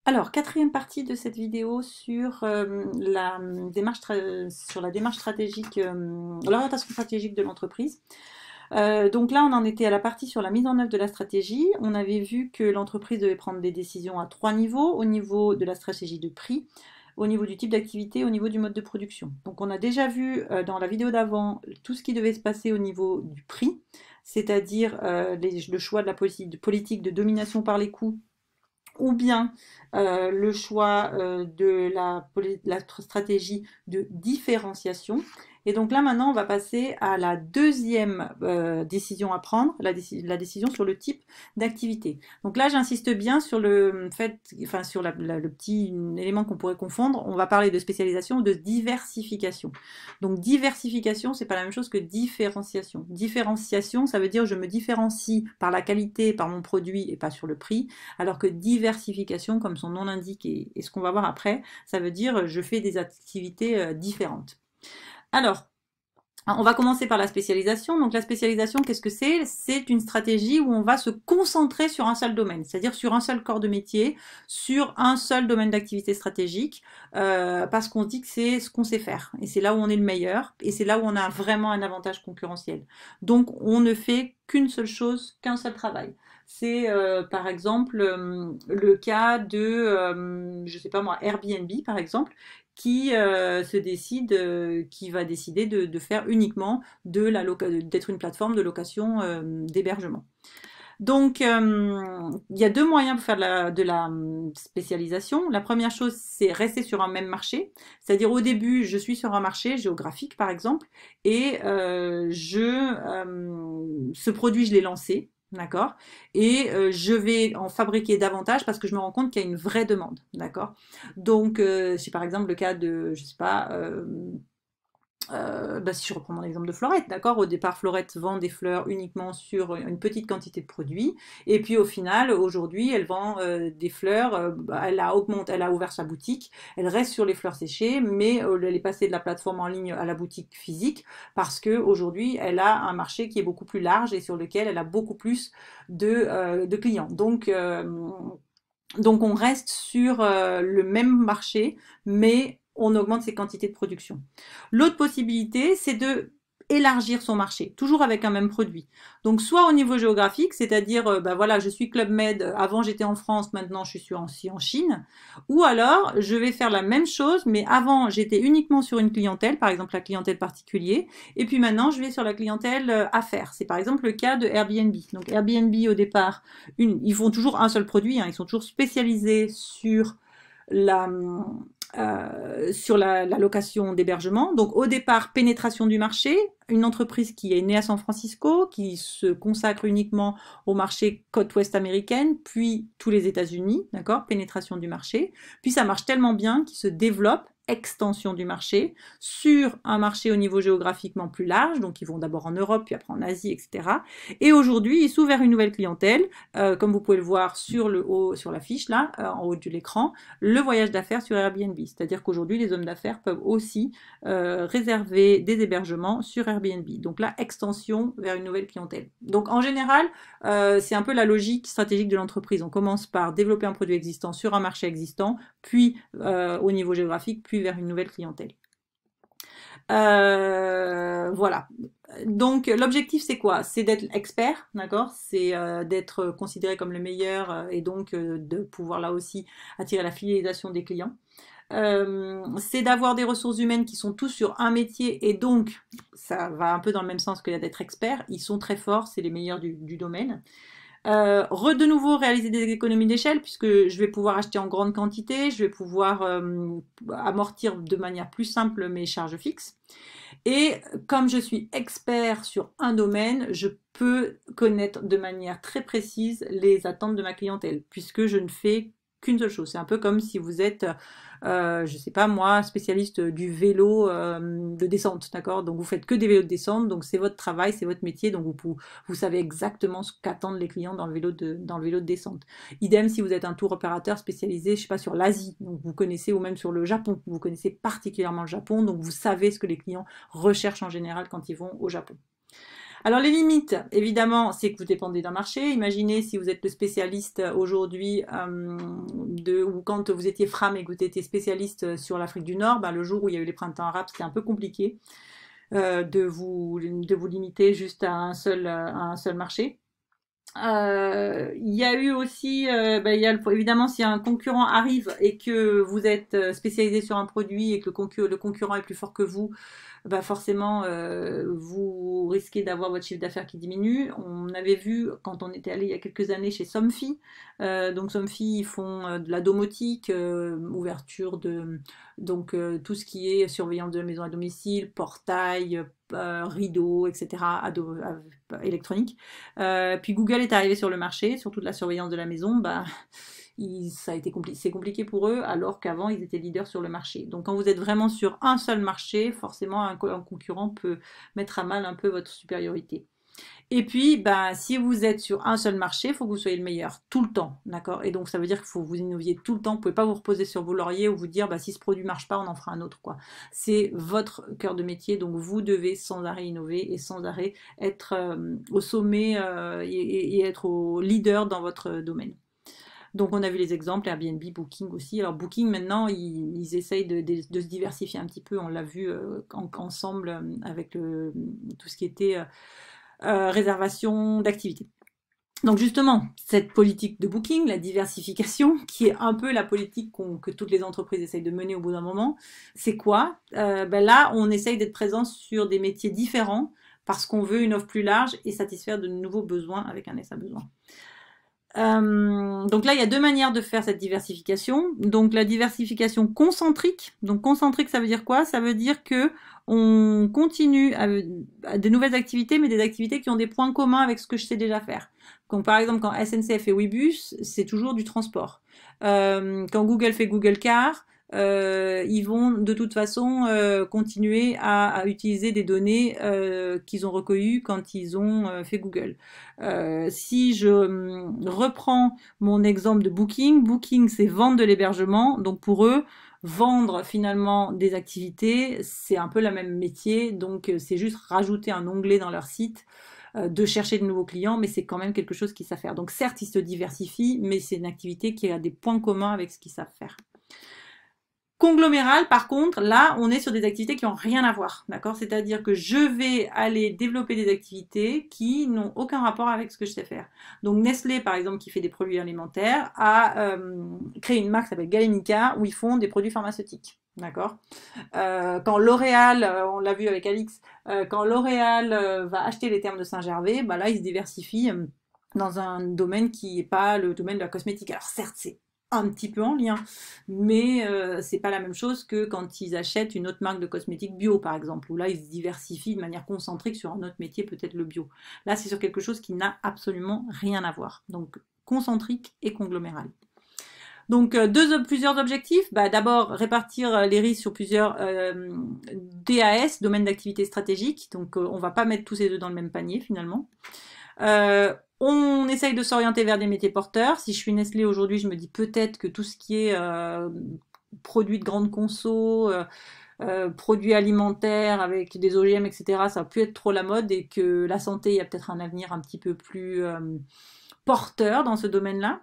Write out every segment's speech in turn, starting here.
Alors, quatrième partie de cette vidéo sur, sur la démarche stratégique, l'orientation stratégique de l'entreprise. Donc là, on en était à la partie sur la mise en œuvre de la stratégie. On avait vu que l'entreprise devait prendre des décisions à trois niveaux, au niveau de la stratégie de prix, au niveau du type d'activité, au niveau du mode de production. Donc on a déjà vu dans la vidéo d'avant tout ce qui devait se passer au niveau du prix, c'est-à-dire le choix de la politique de domination par les coûts ou bien le choix de la stratégie de différenciation. Et donc là maintenant, on va passer à la deuxième décision à prendre, la décision sur le type d'activité. Donc là, j'insiste bien sur le fait, enfin sur le petit élément qu'on pourrait confondre. On va parler de spécialisation ou de diversification. Donc diversification, c'est pas la même chose que différenciation. Différenciation, ça veut dire je me différencie par la qualité, par mon produit et pas sur le prix. Alors que diversification, comme son nom l'indique et ce qu'on va voir après, ça veut dire je fais des activités différentes. Alors, on va commencer par la spécialisation. Donc la spécialisation, qu'est-ce que c'est? C'est une stratégie où on va se concentrer sur un seul domaine, c'est-à-dire sur un seul corps de métier, sur un seul domaine d'activité stratégique, parce qu'on dit que c'est ce qu'on sait faire. Et c'est là où on est le meilleur, et c'est là où on a vraiment un avantage concurrentiel. Donc on ne fait qu'une seule chose, qu'un seul travail. C'est par exemple le cas de, je sais pas moi, Airbnb par exemple, qui va décider de faire uniquement d'être une plateforme de location d'hébergement. Donc, il y a deux moyens pour faire de la spécialisation. La première chose, c'est rester sur un même marché. C'est-à-dire, au début, je suis sur un marché géographique, par exemple, et ce produit, je l'ai lancé. D'accord. Et je vais en fabriquer davantage parce que je me rends compte qu'il y a une vraie demande. D'accord. Donc, c'est par exemple le cas de, je sais pas, si je reprends mon exemple de Florette, d'accord, au départ Florette vend des fleurs uniquement sur une petite quantité de produits, et puis au final, aujourd'hui, elle vend des fleurs, elle a ouvert sa boutique, elle reste sur les fleurs séchées, mais elle est passée de la plateforme en ligne à la boutique physique, parce que aujourd'hui, elle a un marché qui est beaucoup plus large et sur lequel elle a beaucoup plus de clients. Donc on reste sur le même marché, mais on augmente ses quantités de production. L'autre possibilité, c'est de élargir son marché, toujours avec un même produit. Donc soit au niveau géographique, c'est-à-dire, voilà, je suis Club Med, avant j'étais en France, maintenant je suis aussi en Chine, ou alors je vais faire la même chose, mais avant j'étais uniquement sur une clientèle, par exemple la clientèle particulier, et puis maintenant je vais sur la clientèle affaires. C'est par exemple le cas de Airbnb. Donc Airbnb au départ, ils font toujours un seul produit, hein, ils sont toujours spécialisés la, la location d'hébergement. Donc au départ, pénétration du marché, une entreprise qui est née à San Francisco, qui se consacre uniquement au marché côte ouest américaine, puis tous les États-Unis, d'accord, pénétration du marché. Puis ça marche tellement bien qu'il se développe, extension du marché, sur un marché au niveau géographiquement plus large, donc ils vont d'abord en Europe, puis après en Asie, etc. Et aujourd'hui, ils s'ouvrent vers une nouvelle clientèle, comme vous pouvez le voir sur le haut, sur l'affiche là, en haut de l'écran, le voyage d'affaires sur Airbnb. C'est-à-dire qu'aujourd'hui, les hommes d'affaires peuvent aussi réserver des hébergements sur Airbnb. Donc là, extension vers une nouvelle clientèle. Donc en général, c'est un peu la logique stratégique de l'entreprise. On commence par développer un produit existant sur un marché existant, puis au niveau géographique, puis vers une nouvelle clientèle. Voilà. Donc l'objectif c'est quoi? C'est d'être expert, d'accord? C'est d'être considéré comme le meilleur et donc de pouvoir là aussi attirer la fidélisation des clients. C'est d'avoir des ressources humaines qui sont tous sur un métier et donc ça va un peu dans le même sens que d'être expert. Ils sont très forts, c'est les meilleurs du domaine. De nouveau réaliser des économies d'échelle puisque je vais pouvoir acheter en grande quantité, je vais pouvoir amortir de manière plus simple mes charges fixes. Et comme je suis expert sur un domaine, je peux connaître de manière très précise les attentes de ma clientèle puisque je ne fais qu'une seule chose. C'est un peu comme si vous êtes, je sais pas moi, spécialiste du vélo de descente, d'accord? Donc vous faites que des vélos de descente, donc c'est votre travail, c'est votre métier, donc vous savez exactement ce qu'attendent les clients dans le vélo de descente. Idem si vous êtes un tour opérateur spécialisé, je sais pas, sur l'Asie, donc vous connaissez, ou même sur le Japon, vous connaissez particulièrement le Japon, donc vous savez ce que les clients recherchent en général quand ils vont au Japon. Alors les limites, évidemment, c'est que vous dépendez d'un marché. Imaginez si vous êtes le spécialiste aujourd'hui ou quand vous étiez femme et que vous étiez spécialiste sur l'Afrique du Nord, bah, le jour où il y a eu les printemps arabes, c'était un peu compliqué de vous limiter juste à un seul marché. Il y a eu aussi, évidemment, si un concurrent arrive et que vous êtes spécialisé sur un produit et que le concurrent est plus fort que vous, bah forcément, vous risquez d'avoir votre chiffre d'affaires qui diminue. On avait vu quand on était allé il y a quelques années chez Somfy. Donc Somfy, ils font de la domotique, ouverture de tout ce qui est surveillance de la maison à domicile, portail, rideaux, etc. Électronique. Puis Google est arrivé sur le marché, sur toute la surveillance de la maison. Bah, c'est compliqué pour eux, alors qu'avant ils étaient leaders sur le marché. Donc quand vous êtes vraiment sur un seul marché, forcément un concurrent peut mettre à mal un peu votre supériorité. Et puis, bah, si vous êtes sur un seul marché, il faut que vous soyez le meilleur tout le temps, d'accord? Et donc ça veut dire qu'il faut que vous innoviez tout le temps. Vous ne pouvez pas vous reposer sur vos lauriers ou vous dire, bah, si ce produit ne marche pas, on en fera un autre, quoi. C'est votre cœur de métier, donc vous devez sans arrêt innover et sans arrêt être au sommet et être au leader dans votre domaine. Donc on a vu les exemples, Airbnb, Booking aussi. Alors Booking maintenant, ils essayent de se diversifier un petit peu. On l'a vu ensemble avec tout ce qui était réservation d'activités. Donc justement, cette politique de Booking, la diversification, qui est un peu la politique que toutes les entreprises essayent de mener au bout d'un moment, c'est quoi? Là, on essaye d'être présent sur des métiers différents parce qu'on veut une offre plus large et satisfaire de nouveaux besoins avec un S à besoin. Donc là, il y a deux manières de faire cette diversification. Donc la diversification concentrique. Donc concentrique, ça veut dire quoi? Ça veut dire que on continue à des nouvelles activités, mais des activités qui ont des points communs avec ce que je sais déjà faire. Donc par exemple, quand SNCF et Ouibus, c'est toujours du transport. Quand Google fait Google Car, ils vont de toute façon continuer à utiliser des données qu'ils ont recueillies quand ils ont fait Google. Si je reprends mon exemple de Booking, Booking c'est vendre de l'hébergement, donc pour eux, vendre finalement des activités, c'est un peu le même métier, donc c'est juste rajouter un onglet dans leur site de chercher de nouveaux clients, mais c'est quand même quelque chose qu'ils savent faire. Donc certes, ils se diversifient, mais c'est une activité qui a des points communs avec ce qu'ils savent faire. Congloméral, par contre, là, on est sur des activités qui n'ont rien à voir, d'accord? C'est-à-dire que je vais aller développer des activités qui n'ont aucun rapport avec ce que je sais faire. Donc Nestlé, par exemple, qui fait des produits alimentaires, a créé une marque qui s'appelle Galenica, où ils font des produits pharmaceutiques, d'accord? Quand L'Oréal, on l'a vu avec Alix, quand L'Oréal va acheter les termes de Saint-Gervais, bah là, ils se diversifient dans un domaine qui n'est pas le domaine de la cosmétique. Alors certes, c'est un petit peu en lien, mais c'est pas la même chose que quand ils achètent une autre marque de cosmétiques bio, par exemple, où là ils se diversifient de manière concentrique sur un autre métier, peut-être le bio. Là, c'est sur quelque chose qui n'a absolument rien à voir. Donc concentrique et congloméral. Donc plusieurs objectifs. D'abord répartir les risques sur plusieurs DAS, domaines d'activité stratégique. Donc on va pas mettre tous ces deux dans le même panier finalement. On essaye de s'orienter vers des métiers porteurs. Si je suis Nestlé aujourd'hui, je me dis peut-être que tout ce qui est produits de grande conso, produits alimentaires avec des OGM, etc., ça va plus être trop la mode et que la santé, il y a peut-être un avenir un petit peu plus porteur dans ce domaine-là.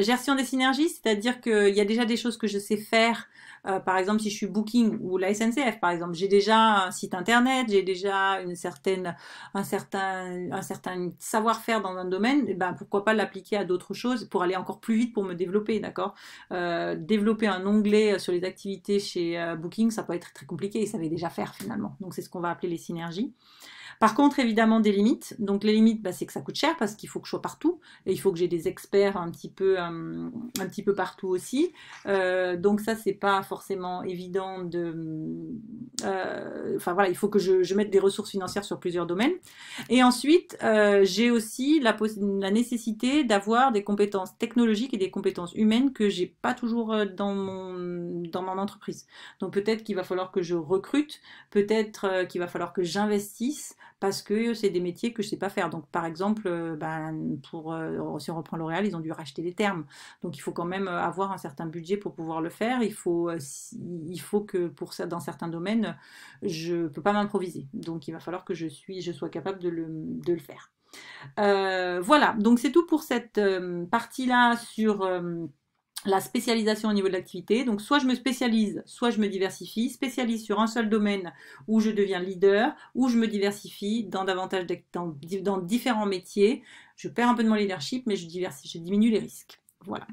Gestion des synergies, c'est-à-dire qu'il y a déjà des choses que je sais faire. Par exemple, si je suis Booking ou la SNCF, par exemple, j'ai déjà un site internet, j'ai déjà un certain savoir-faire dans un domaine, et ben pourquoi pas l'appliquer à d'autres choses pour aller encore plus vite pour me développer, d'accord? Développer un onglet sur les activités chez Booking, ça peut être très compliqué, ils savaient déjà faire finalement. Donc c'est ce qu'on va appeler les synergies. Par contre, évidemment, des limites. Donc les limites, c'est que ça coûte cher parce qu'il faut que je sois partout et il faut que j'ai des experts un petit peu partout aussi. Donc ça, c'est pas forcément évident Enfin voilà, il faut que je mette des ressources financières sur plusieurs domaines. Et ensuite, j'ai aussi la nécessité d'avoir des compétences technologiques et des compétences humaines que j'ai pas toujours dans mon entreprise. Donc peut-être qu'il va falloir que je recrute, peut-être qu'il va falloir que j'investisse. parce que c'est des métiers que je sais pas faire. Donc par exemple, si on reprend L'Oréal, ils ont dû racheter les termes. Donc il faut quand même avoir un certain budget pour pouvoir le faire. Il faut que pour ça, dans certains domaines, je peux pas m'improviser. Donc il va falloir que je sois capable de le faire. Voilà, donc c'est tout pour cette partie-là sur la spécialisation au niveau de l'activité. Donc soit je me spécialise, soit je me diversifie. Spécialise sur un seul domaine où je deviens leader, ou je me diversifie dans différents métiers. Je perds un peu de mon leadership, mais je diminue les risques. Voilà.